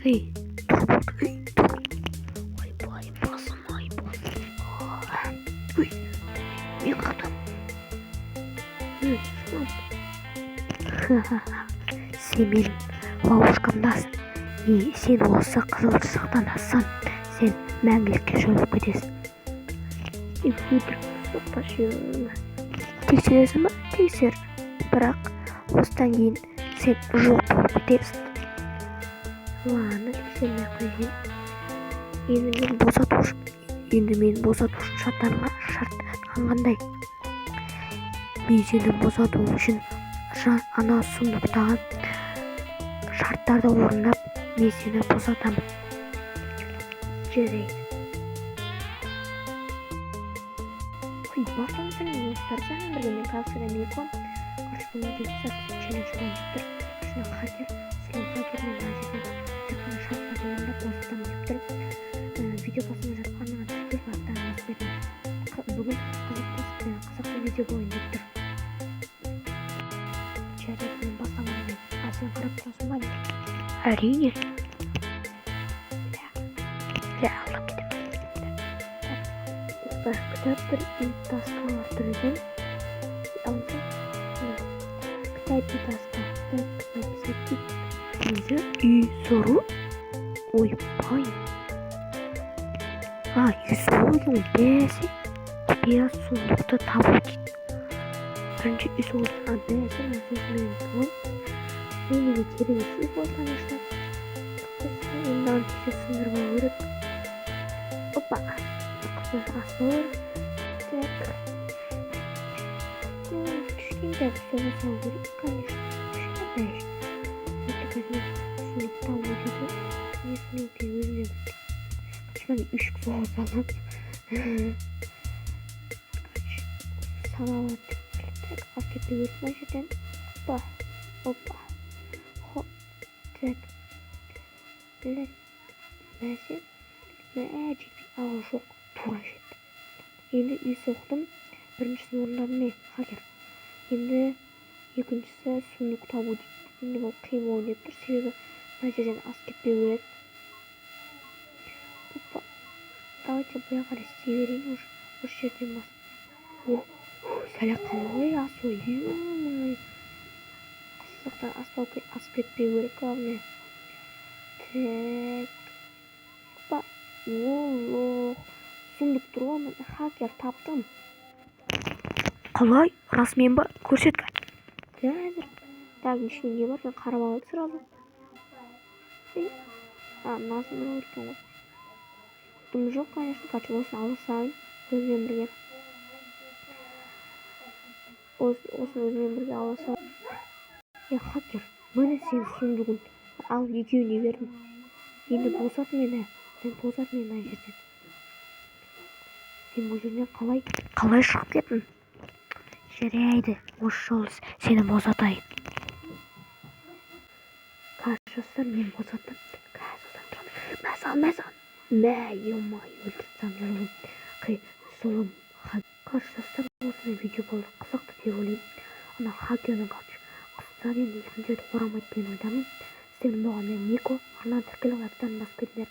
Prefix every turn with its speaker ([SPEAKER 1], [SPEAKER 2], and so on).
[SPEAKER 1] Эй, Турбот, эй, тур. Ойбай, басым, ойбай. Ой, мен қатам. Шылым. Сен менің ловушкамдасың. И сен осы қызыл шырақтан ассаң, сен мәңгілікке жойылып кетесің. Тексересің ба? Тексер. Бірақ осыдан кейін сен жоқ болып кетесің. Ладно, тексермей қойайын. Енді мен босатушы шарттан қандай? Мен сені босату үшін ана сундықтағы шарттарды орындап, мен сені босатамын. Жарайды. Ой, бақыласың, достарсың, бірге мен капсула Мико. Корреспондент челлендж ойнап тұр. Шына хакер, сілем хакер мен лазерден тек қана шарттарды орындап босатамын деп тұр. Видео басылып жатқанына тіркел бақтарыңыз беріңіз. Бүгін қызықты видео ойын деп тұр. Жарайды, мен бастамаймын. Сен қарап тұрасың ба? Әрине. Алып кетемін. Кітаптар и таскалар түрген. Кітап и таска. Өзі үй сору. Ойбай. Үй соруың бәсі. Құпия сундықты табу дейді. Бірінші үй соруың бәсі. Менің керемесіз бол, конечно. Енді тез сындырма өрік. Опа. Асыл. Так. Кішкентай соны салу керек, конечно. Кішкентай. Это возьмем сундук табу дейді. Не сундук өзіне бітті. Кішкентай үшік соғып салам. Салауат. Так, алып кетпей өрік мына жерден. Опа. Так. Блядь. Бәсе. Жетпей. Жоқ. Тура жетті. Енді үй соқтым. Біріншісін орындадым мен, хакер. Енді екіншісі сундук табу дейді. Енді бұл қиын ойын деп тұр. Себебі мына жерден асып кетпей өрек. Опа. Давайте бұя қарай істей берейін уже. Осы жерден бас. Сәлі қалай асу. Қызықтан асып кетпей өрек қалмай. Так. Опа. Сундук тұруға мен хакер таптым. Қалай? Расымен ба? Көрсеткі. Қазір. Так, ішінде не бар? Мен қарап алды сразу. Мынасын бұра өркен ғой. Дым жоқ, конечно. Қачы осын алысайын. Өзімен бірге. Осын өзімен бірге алысайын. Хакер. Мені сен сундуғын ал екеуіне бердім. Енді босат мені. Мен босат мені ай жерден. Сен бұл жерден қалай шығып кеттің? Жарайды, осы жолы сені босатайын. Қаршысы мен босаттым. Қазір тұрады. Мәсан. Өлтіріп сандырылым. Зұлым. Қаршысы осындай видео болды. Қызықты деп ойлаймын. Ана хакердің қыстан енді екінші рет орамайды деген ойдамын. Сен болған мен Мико. Арнан тіркелі лайктарын басып кетіңдер.